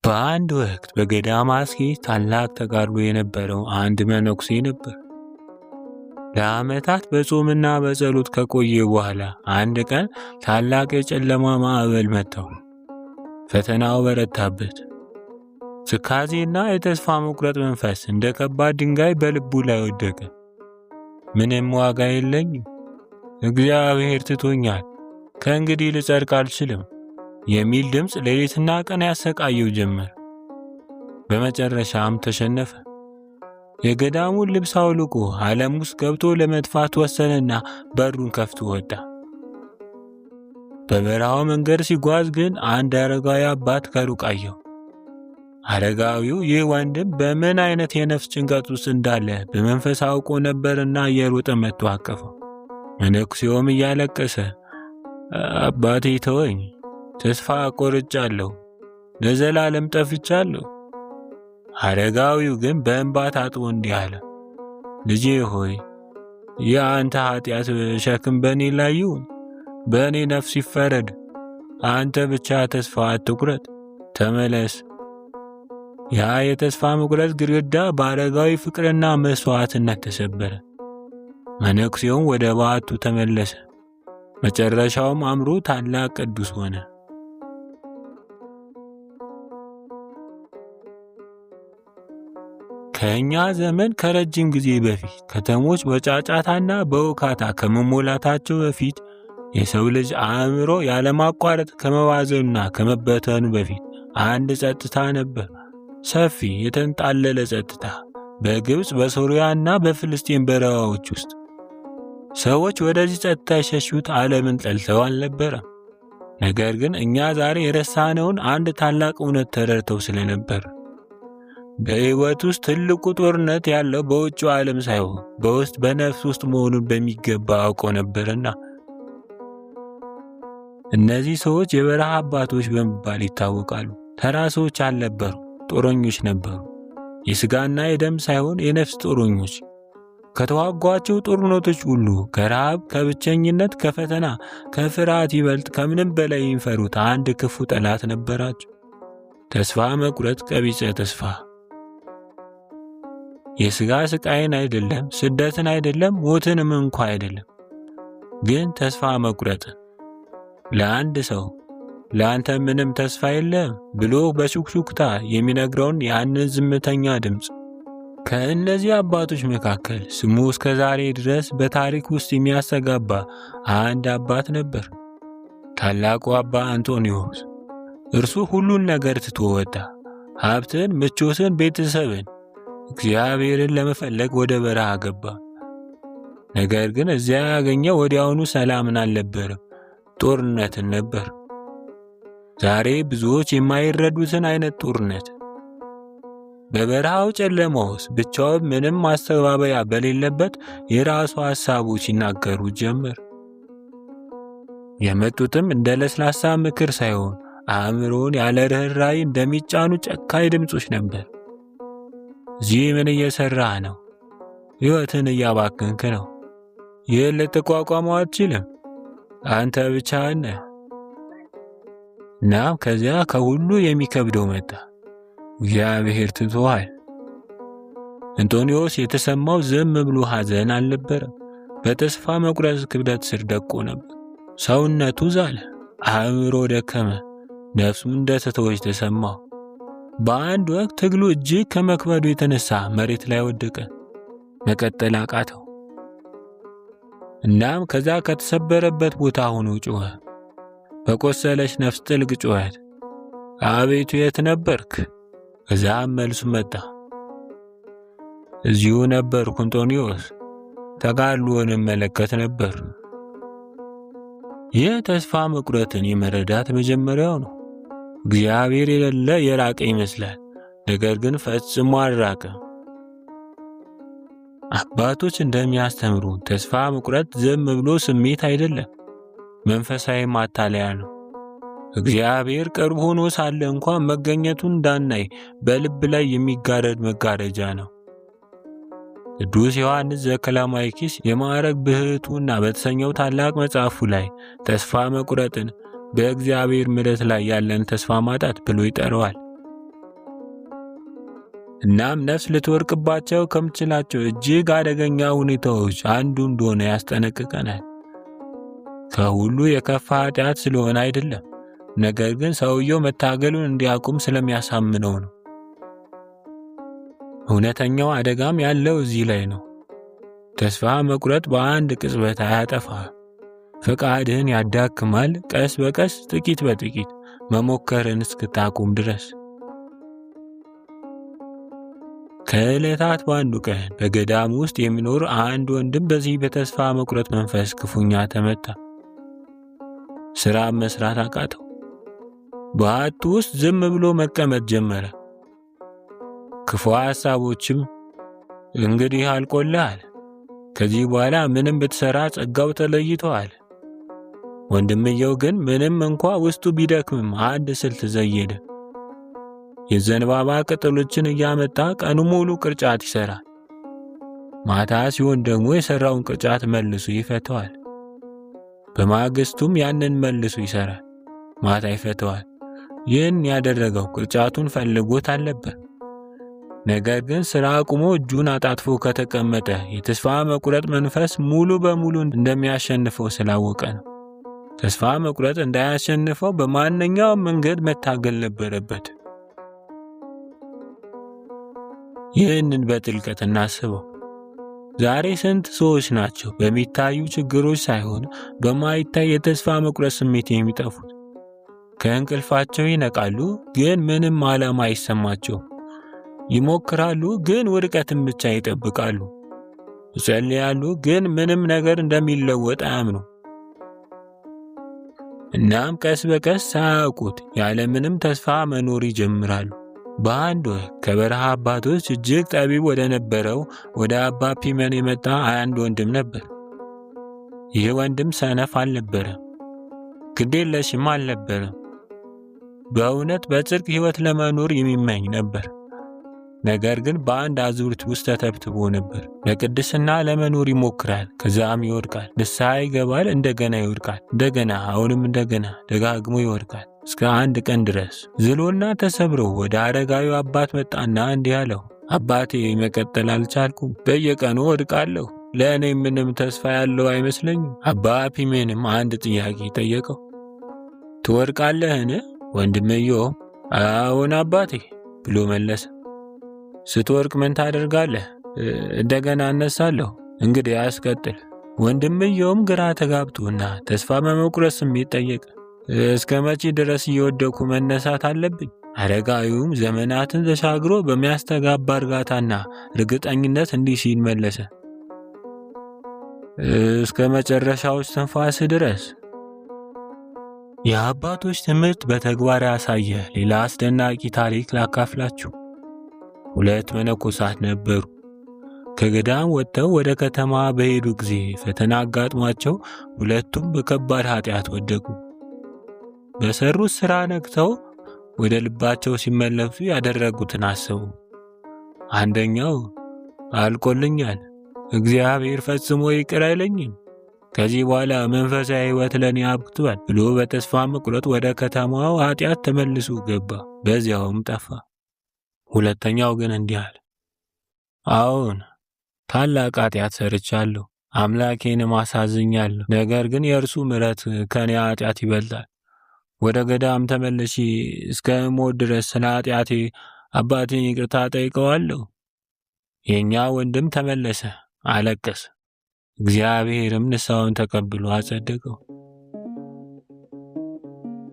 በአንድ ወቅት በገዳም አስኬ ታላቅ ተጋድሎ የነበረው አንድ መነኩሴ ነበር። ለዓመታት በጾምና በጸሎት ከቆየ በኋላ አንድ ቀን ታላቅ የጨለማ ማዕበል መታው። ፈተናው በረታበት። ትካዜና የተስፋ መቁረጥ መንፈስ እንደ ከባድ ድንጋይ በልቡ ላይ ወደቀ። ምንም ዋጋ የለኝም፣ እግዚአብሔር ትቶኛል፣ ከእንግዲህ ልጸድቅ አልችልም የሚል ድምፅ ሌሊትና ቀን ያሰቃየው ጀመር። በመጨረሻም ተሸነፈ። የገዳሙን ልብስ አውልቆ ዓለም ውስጥ ገብቶ ለመጥፋት ወሰነና በሩን ከፍቶ ወጣ። በበረሃው መንገድ ሲጓዝ ግን አንድ አረጋዊ አባት ከሩቅ አየው። አረጋዊው ይህ ወንድም በምን አይነት የነፍስ ጭንቀት ውስጥ እንዳለ በመንፈስ አውቆ ነበርና እየሮጠ መጥቶ አቀፈው። መነኩሴውም እያለቀሰ አባቴ ተወኝ፣ ተስፋ ቆርጫለሁ፣ ለዘላለም ጠፍቻለሁ። አረጋዊው ግን በእንባ ታጥቦ እንዲህ አለ፣ ልጄ ሆይ የአንተ ኃጢአት ሸክም በእኔ ላይ ይሁን፣ በእኔ ነፍስ ይፈረድ። አንተ ብቻ ተስፋ አትቁረጥ፣ ተመለስ። ያ የተስፋ መቁረጥ ግድግዳ በአረጋዊ ፍቅርና መስዋዕትነት ተሰበረ። መነኩሴውም ወደ በዓቱ ተመለሰ። መጨረሻውም አምሮ ታላቅ ቅዱስ ሆነ። ከእኛ ዘመን ከረጅም ጊዜ በፊት ከተሞች በጫጫታና በውካታ ከመሞላታቸው በፊት የሰው ልጅ አእምሮ ያለማቋረጥ ከመባዘኑና ከመበተኑ በፊት አንድ ጸጥታ ነበር። ሰፊ የተንጣለለ ጸጥታ በግብፅ በሶርያና በፍልስጤም በረሃዎች ውስጥ። ሰዎች ወደዚህ ጸጥታ የሸሹት ዓለምን ጠልተው አልነበረም። ነገር ግን እኛ ዛሬ የረሳነውን አንድ ታላቅ እውነት ተረድተው ስለነበር። በሕይወት ውስጥ ትልቁ ጦርነት ያለው በውጭው ዓለም ሳይሆን በውስጥ በነፍስ ውስጥ መሆኑን በሚገባ አውቀው ነበርና። እነዚህ ሰዎች የበረሃ አባቶች በመባል ይታወቃሉ። ተራ ሰዎች አልነበሩ፣ ጦረኞች ነበሩ። የሥጋና የደም ሳይሆን የነፍስ ጦረኞች። ከተዋጓቸው ጦርነቶች ሁሉ ከረሃብ፣ ከብቸኝነት፣ ከፈተና፣ ከፍርሃት ይበልጥ ከምንም በላይ የሚፈሩት አንድ ክፉ ጠላት ነበራቸው። ተስፋ መቁረጥ፣ ቀቢጸ ተስፋ። የሥጋ ስቃይን አይደለም፣ ስደትን አይደለም፣ ሞትንም እንኳ አይደለም፣ ግን ተስፋ መቁረጥን። ለአንድ ሰው ለአንተ ምንም ተስፋ የለም ብሎ በሹክሹክታ የሚነግረውን ያንን ዝምተኛ ድምፅ። ከእነዚህ አባቶች መካከል ስሙ እስከ ዛሬ ድረስ በታሪክ ውስጥ የሚያስተጋባ አንድ አባት ነበር፣ ታላቁ አባ አንጦኒዎስ። እርሱ ሁሉን ነገር ትቶ ወጣ። ሀብትን፣ ምቾትን፣ ቤተሰብን፣ እግዚአብሔርን ለመፈለግ ወደ በረሃ ገባ። ነገር ግን እዚያ ያገኘው ወዲያውኑ ሰላምን አልነበረም፣ ጦርነትን ነበር። ዛሬ ብዙዎች የማይረዱትን አይነት ጦርነት። በበረሃው ጨለማ ውስጥ ብቻውን ምንም ማስተባበያ በሌለበት የራሱ ሐሳቦች ይናገሩ ጀመር። የመጡትም እንደ ለስላሳ ምክር ሳይሆን አእምሮን ያለ ርኅራኄ እንደሚጫኑ ጨካኝ ድምፆች ነበር። እዚህ ምን እየሰራህ ነው? ሕይወትን እያባከንክ ነው። ይህን ልትቋቋመው አትችልም። አንተ ብቻህን ነህ። እናም ከዚያ ከሁሉ የሚከብደው መጣ። እግዚአብሔር ትቶሃል። አንጦኒዎስ የተሰማው ዝም ብሎ ሐዘን አልነበረም። በተስፋ መቁረጥ ክብደት ስር ደቆ ነበር። ሰውነቱ ዛለ፣ አእምሮ ደከመ፣ ነፍሱም እንደተተወች ተሰማው። በአንድ ወቅት ትግሉ እጅግ ከመክበዱ የተነሳ መሬት ላይ ወደቀ። መቀጠል አቃተው። እናም ከዛ ከተሰበረበት ቦታ ሆኖ ጮኸ። በቆሰለች ነፍስ ጥልቅ ጩኸት፣ አቤቱ የት ነበርክ? ከዛም መልሱ መጣ፣ እዚሁ ነበርኩ አንጦኒዎስ፣ ተጋድሎን እመለከት ነበር። ይህ ተስፋ መቁረጥን የመረዳት መጀመሪያው ነው። እግዚአብሔር የሌለ የራቀ ይመስላል፣ ነገር ግን ፈጽሞ አልራቀም። አባቶች እንደሚያስተምሩ ተስፋ መቁረጥ ዝም ብሎ ስሜት አይደለም፣ መንፈሳዊ ማታለያ ነው። እግዚአብሔር ቅርብ ሆኖ ሳለ እንኳን መገኘቱን እንዳናይ በልብ ላይ የሚጋረድ መጋረጃ ነው። ቅዱስ ዮሐንስ ዘከላማይኪስ የማዕረግ ብህቱና በተሰኘው ታላቅ መጽሐፉ ላይ ተስፋ መቁረጥን በእግዚአብሔር ምሕረት ላይ ያለን ተስፋ ማጣት ብሎ ይጠራዋል። እናም ነፍስ ልትወድቅባቸው ከምትችላቸው እጅግ አደገኛ ሁኔታዎች አንዱ እንደሆነ ያስጠነቅቀናል። ከሁሉ የከፋ ኃጢአት ስለሆነ አይደለም፣ ነገር ግን ሰውየው መታገሉን እንዲያቆም ስለሚያሳምነው ነው። እውነተኛው አደጋም ያለው እዚህ ላይ ነው። ተስፋ መቁረጥ በአንድ ቅጽበት አያጠፋም። ፈቃድህን ያዳክማል፣ ቀስ በቀስ ጥቂት በጥቂት መሞከርን እስክታቆም ድረስ። ከዕለታት በአንዱ ቀን በገዳም ውስጥ የሚኖር አንድ ወንድም በዚህ በተስፋ መቁረጥ መንፈስ ክፉኛ ተመታ። ሥራ መስራት አቃተው። በዓቱ ውስጥ ዝም ብሎ መቀመጥ ጀመረ። ክፉ ሐሳቦችም እንግዲህ አልቆልሃል፣ ከዚህ በኋላ ምንም ብትሰራ ጸጋው ተለይቶሃል። ወንድምየው ግን ምንም እንኳ ውስጡ ቢደክምም አንድ ስልት ዘየደ። የዘንባባ ቅጠሎችን እያመጣ ቀኑ ሙሉ ቅርጫት ይሰራል። ማታ ሲሆን ደግሞ የሰራውን ቅርጫት መልሶ ይፈተዋል። በማግስቱም ያንን መልሶ ይሰራል፣ ማታ ይፈተዋል። ይህን ያደረገው ቅርጫቱን ፈልጎት አልነበር። ነገር ግን ሥራ አቁሞ እጁን አጣጥፎ ከተቀመጠ የተስፋ መቁረጥ መንፈስ ሙሉ በሙሉ እንደሚያሸንፈው ስላወቀ ነው። ተስፋ መቁረጥ እንዳያሸንፈው በማንኛውም መንገድ መታገል ነበረበት። ይህንን በጥልቀት እናስበው። ዛሬ ስንት ሰዎች ናቸው በሚታዩ ችግሮች ሳይሆን በማይታይ የተስፋ መቁረጥ ስሜት የሚጠፉት? ከእንቅልፋቸው ይነቃሉ፣ ግን ምንም ዓላማ አይሰማቸውም። ይሞክራሉ፣ ግን ውድቀትን ብቻ ይጠብቃሉ። ይጸልያሉ፣ ግን ምንም ነገር እንደሚለወጥ አያምኑ። እናም ቀስ በቀስ ሳያውቁት ያለምንም ተስፋ መኖር ይጀምራሉ። በአንድ ወቅት ከበረሃ አባቶች እጅግ ጠቢብ ወደ ነበረው ወደ አባ ፒመን የመጣ አንድ ወንድም ነበር። ይህ ወንድም ሰነፍ አልነበረም፣ ግዴለሽም አልነበረም። በእውነት በጽድቅ ሕይወት ለመኖር የሚመኝ ነበር። ነገር ግን በአንድ አዙሪት ውስጥ ተተብትቦ ነበር። በቅድስና ለመኖር ይሞክራል፣ ከዛም ይወድቃል። ንስሐ ይገባል፣ እንደገና ይወድቃል፣ እንደገና አሁንም እንደገና ደጋግሞ ይወድቃል። እስከ አንድ ቀን ድረስ ዝሎና ተሰብሮ ወደ አረጋዊው አባት መጣና እንዲህ አለው፣ አባቴ መቀጠል አልቻልኩም፣ በየቀኑ ወድቃለሁ። ለእኔ ምንም ተስፋ ያለው አይመስለኝም። አባ ፒሜንም አንድ ጥያቄ ጠየቀው። ትወድቃለህን? ወንድምየው አዎን አባቴ ብሎ መለሰ። ስትወድቅ ምን ታደርጋለህ? እንደገና እነሳለሁ። እንግዲህ አስቀጥል። ወንድምየውም ግራ ተጋብቶና ተስፋ በመቁረጥ ስሜት ጠየቀ። እስከ መቼ ድረስ እየወደኩ መነሳት አለብኝ? አረጋዊውም ዘመናትን ተሻግሮ በሚያስተጋባ እርጋታና እርግጠኝነት እንዲህ ሲል መለሰ፣ እስከ መጨረሻው ትንፋስ ድረስ። የአባቶች ትምህርት በተግባር ያሳየ ሌላ አስደናቂ ታሪክ ላካፍላችሁ። ሁለት መነኮሳት ነበሩ። ከገዳም ወጥተው ወደ ከተማ በሄዱ ጊዜ ፈተና አጋጥሟቸው ሁለቱም በከባድ ኃጢአት ወደቁ። በሰሩት ሥራ ነቅተው ወደ ልባቸው ሲመለሱ ያደረጉትን አሰቡ። አንደኛው አልቆልኛል፣ እግዚአብሔር ፈጽሞ ይቅር አይለኝም፣ ከዚህ በኋላ መንፈሳዊ ሕይወት ለኔ አብቅቷል ብሎ በተስፋ መቁረጥ ወደ ከተማው ኃጢአት ተመልሶ ገባ፣ በዚያውም ጠፋ። ሁለተኛው ግን እንዲህ አለ፣ አዎን ታላቅ ኃጢአት ሰርቻለሁ፣ አምላኬንም አሳዝኛለሁ፣ ነገር ግን የእርሱ ምሕረት ከኔ ኃጢአት ይበልጣል። ወደ ገዳም ተመልሼ እስከ ሞት ድረስ ስለ ኃጢአቴ አባቴን ይቅርታ ጠይቀዋለሁ። የእኛ ወንድም ተመለሰ፣ አለቀሰ። እግዚአብሔርም ንስሐውን ተቀብሎ አጸደቀው።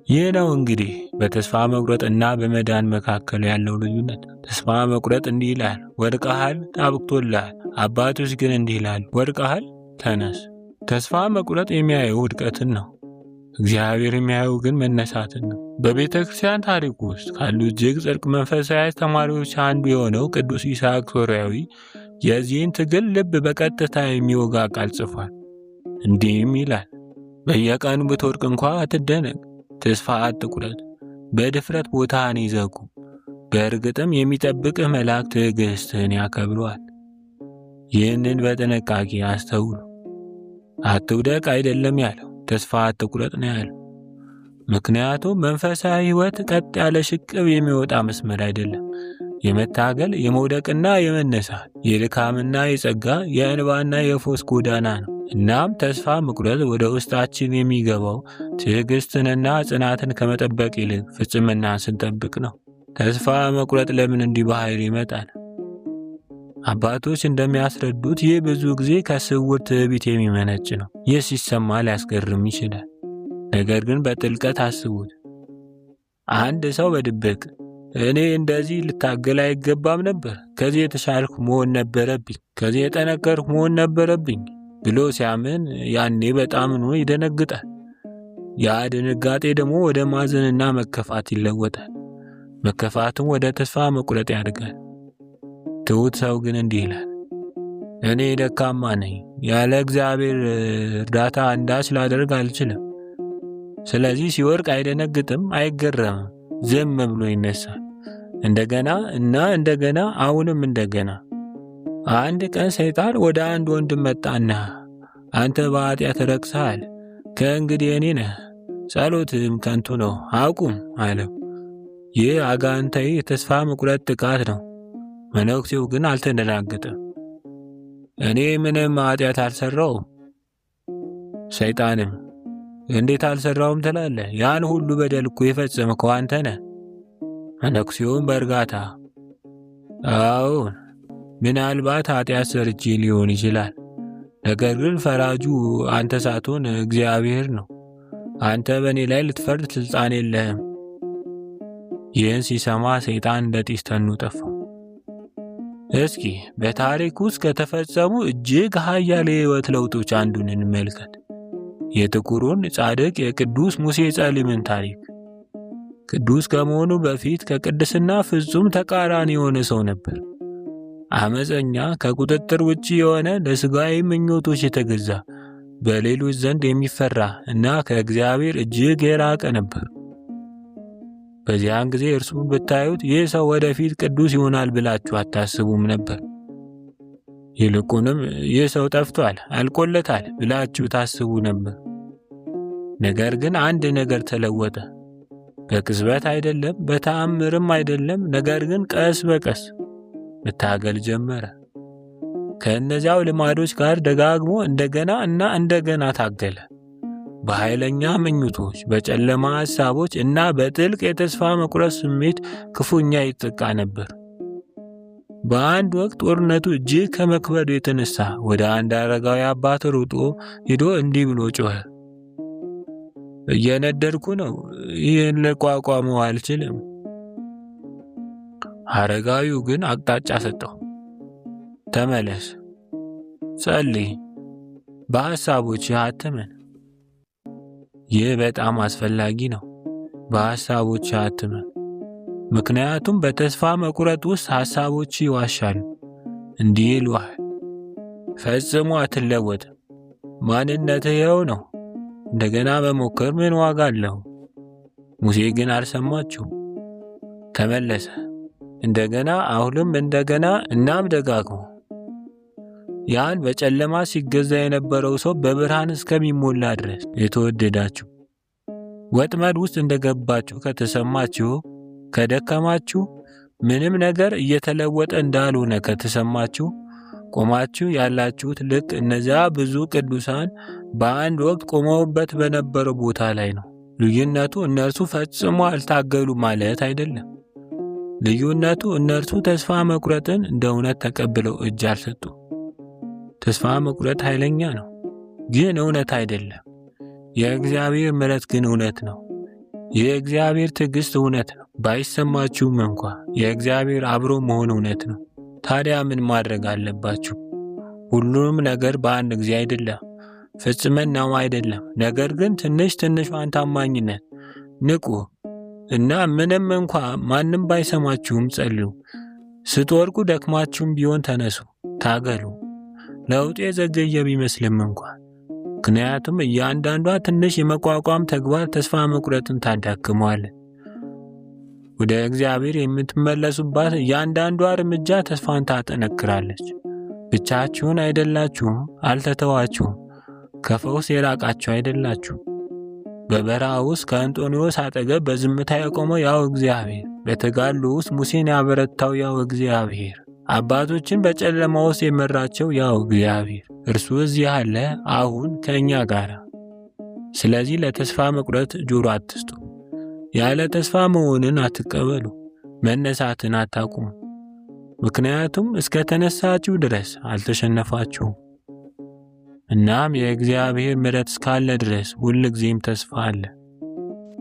ይህ ነው እንግዲህ በተስፋ መቁረጥ እና በመዳን መካከል ያለው ልዩነት። ተስፋ መቁረጥ እንዲህ ይላል፣ ወድቀሃል፣ ታብቅቶልሃል። አባቶች ግን እንዲህ ይላሉ፣ ወድቀሃል፣ ተነስ። ተስፋ መቁረጥ የሚያየው ውድቀትን ነው፣ እግዚአብሔር የሚያየው ግን መነሳትን ነው። በቤተ ክርስቲያን ታሪክ ውስጥ ካሉ እጅግ ጥልቅ መንፈሳዊ አስተማሪዎች አንዱ የሆነው ቅዱስ ይስሐቅ ሶርያዊ የዚህን ትግል ልብ በቀጥታ የሚወጋ ቃል ጽፏል። እንዲህም ይላል፣ በየቀኑ ብትወድቅ እንኳ አትደነቅ፣ ተስፋ አትቁረጥ፣ በድፍረት ቦታህን ይዘጉ። በእርግጥም የሚጠብቅህ መልአክ ትዕግስትህን ያከብረዋል። ይህንን በጥንቃቄ አስተውሉ። አትውደቅ አይደለም ያለው፣ ተስፋ አትቁረጥ ነው ያለው። ምክንያቱም መንፈሳዊ ሕይወት ቀጥ ያለ ሽቅብ የሚወጣ መስመር አይደለም፣ የመታገል የመውደቅና የመነሳት የድካምና የጸጋ የእንባና የፈውስ ጎዳና ነው። እናም ተስፋ መቁረጥ ወደ ውስጣችን የሚገባው ትዕግስትንና ጽናትን ከመጠበቅ ይልቅ ፍጽምናን ስንጠብቅ ነው። ተስፋ መቁረጥ ለምን እንዲህ በኃይል ይመጣል? አባቶች እንደሚያስረዱት ይህ ብዙ ጊዜ ከስውር ትዕቢት የሚመነጭ ነው። ይህ ሲሰማ ሊያስገርም ይችላል። ነገር ግን በጥልቀት አስቡት። አንድ ሰው በድብቅ እኔ እንደዚህ ልታገል አይገባም ነበር፣ ከዚህ የተሻልኩ መሆን ነበረብኝ፣ ከዚህ የጠነከርኩ መሆን ነበረብኝ ብሎ ሲያምን ያኔ በጣም ይደነግጣል። ያ ድንጋጤ ደግሞ ወደ ማዘንና መከፋት ይለወጣል። መከፋትም ወደ ተስፋ መቁረጥ ያድጋል። ትሑት ሰው ግን እንዲህ ይላል፣ እኔ ደካማ ነኝ፣ ያለ እግዚአብሔር እርዳታ አንዳች ላደርግ አልችልም። ስለዚህ ሲወድቅ አይደነግጥም፣ አይገረምም፣ ዝም ብሎ ይነሳል። እንደገና እና እንደገና አሁንም እንደገና። አንድ ቀን ሰይጣን ወደ አንድ ወንድም መጣና አንተ በኃጢአት ረክሰሃል፣ ከእንግዲህ እኔ ነህ፣ ጸሎትም ከንቱ ነው፣ አቁም አለው። ይህ አጋንንታዊ የተስፋ መቁረጥ ጥቃት ነው። መነኩሴው ግን አልተደናገጠም። እኔ ምንም ኃጢአት አልሰራውም። ሰይጣንም እንዴት አልሰራውም ትላለህ? ያን ሁሉ በደል እኮ የፈጸምከው አንተ ነህ። መነኩሴውም በእርጋታ አዎን፣ ምናልባት ኃጢአት ሰርቼ ሊሆን ይችላል። ነገር ግን ፈራጁ አንተ ሳትሆን እግዚአብሔር ነው። አንተ በእኔ ላይ ልትፈርድ ስልጣን የለህም። ይህን ሲሰማ ሰይጣን እንደ ጢስ ተኑ ጠፋ። እስኪ በታሪክ ውስጥ ከተፈጸሙ እጅግ ኃያል የሕይወት ለውጦች አንዱን እንመልከት። የጥቁሩን ጻድቅ የቅዱስ ሙሴ ጸሊምን ታሪክ። ቅዱስ ከመሆኑ በፊት ከቅድስና ፍጹም ተቃራኒ የሆነ ሰው ነበር። አመፀኛ፣ ከቁጥጥር ውጪ የሆነ፣ ለሥጋዊ ምኞቶች የተገዛ፣ በሌሎች ዘንድ የሚፈራ እና ከእግዚአብሔር እጅግ የራቀ ነበር። በዚያን ጊዜ እርሱን ብታዩት ይህ ሰው ወደፊት ቅዱስ ይሆናል ብላችሁ አታስቡም ነበር። ይልቁንም ይህ ሰው ጠፍቷል፣ አልቆለታል ብላችሁ ታስቡ ነበር። ነገር ግን አንድ ነገር ተለወጠ። በቅጽበት አይደለም፣ በተአምርም አይደለም፣ ነገር ግን ቀስ በቀስ መታገል ጀመረ። ከእነዚያው ልማዶች ጋር ደጋግሞ እንደገና እና እንደገና ታገለ። በኃይለኛ ምኞቶች፣ በጨለማ ሐሳቦች እና በጥልቅ የተስፋ መቁረጥ ስሜት ክፉኛ ይጠቃ ነበር። በአንድ ወቅት ጦርነቱ እጅግ ከመክበዱ የተነሳ ወደ አንድ አረጋዊ አባት ሮጦ ሄዶ እንዲህ ብሎ ጮኸ፣ እየነደድኩ ነው፣ ይህን ልቋቋመው አልችልም። አረጋዊው ግን አቅጣጫ ሰጠው። ተመለስ፣ ጸልይ፣ በሐሳቦች አትመን። ይህ በጣም አስፈላጊ ነው። በሐሳቦች አትመን። ምክንያቱም በተስፋ መቁረጥ ውስጥ ሐሳቦች ይዋሻሉ። እንዲህ ይሉሃል፣ ፈጽሞ አትለወጥም፣ ማንነትህ ይኸው ነው፣ እንደገና በሞከር ምን ዋጋ አለው? ሙሴ ግን አልሰማችሁም። ተመለሰ፣ እንደገና፣ አሁንም እንደገና፣ እናም ደጋግሞ። ያን በጨለማ ሲገዛ የነበረው ሰው በብርሃን እስከሚሞላ ድረስ የተወደዳችሁ ወጥመድ ውስጥ እንደገባችሁ ከተሰማችሁ፣ ከደከማችሁ፣ ምንም ነገር እየተለወጠ እንዳልሆነ ከተሰማችሁ፣ ቆማችሁ ያላችሁት ልክ እነዚያ ብዙ ቅዱሳን በአንድ ወቅት ቆመውበት በነበረው ቦታ ላይ ነው። ልዩነቱ እነርሱ ፈጽሞ አልታገሉ ማለት አይደለም። ልዩነቱ እነርሱ ተስፋ መቁረጥን እንደ እውነት ተቀብለው እጅ አልሰጡ። ተስፋ መቁረጥ ኃይለኛ ነው፣ ግን እውነት አይደለም። የእግዚአብሔር ምሕረት ግን እውነት ነው። የእግዚአብሔር ትዕግስት እውነት ነው። ባይሰማችሁም እንኳ የእግዚአብሔር አብሮ መሆን እውነት ነው። ታዲያ ምን ማድረግ አለባችሁ? ሁሉንም ነገር በአንድ ጊዜ አይደለም፣ ፍጽምናው አይደለም። ነገር ግን ትንሽ ትንሿን ታማኝነት ንቁ እና ምንም እንኳ ማንም ባይሰማችሁም ጸልዩ። ስትወርቁ ደክማችሁም ቢሆን ተነሱ፣ ታገሉ። ለውጡ የዘገየ ቢመስልም እንኳ፣ ምክንያቱም እያንዳንዷ ትንሽ የመቋቋም ተግባር ተስፋ መቁረጥን ታዳክመዋለች። ወደ እግዚአብሔር የምትመለሱባት እያንዳንዷ እርምጃ ተስፋን ታጠነክራለች። ብቻችሁን አይደላችሁም፣ አልተተዋችሁም፣ ከፈውስ የራቃችሁ አይደላችሁ። በበረሃ ውስጥ ከአንጦንዮስ አጠገብ በዝምታ የቆመው ያው እግዚአብሔር፣ በተጋድሎ ውስጥ ሙሴን ያበረታው ያው እግዚአብሔር፣ አባቶችን በጨለማ ውስጥ የመራቸው ያው እግዚአብሔር እርሱ እዚህ አለ አሁን ከእኛ ጋር። ስለዚህ ለተስፋ መቁረጥ ጆሮ አትስጡ። ያለ ተስፋ መሆንን አትቀበሉ። መነሳትን አታቁሙ። ምክንያቱም እስከ ተነሳችሁ ድረስ አልተሸነፋችሁም። እናም የእግዚአብሔር ምሕረት እስካለ ድረስ ሁልጊዜም ተስፋ አለ።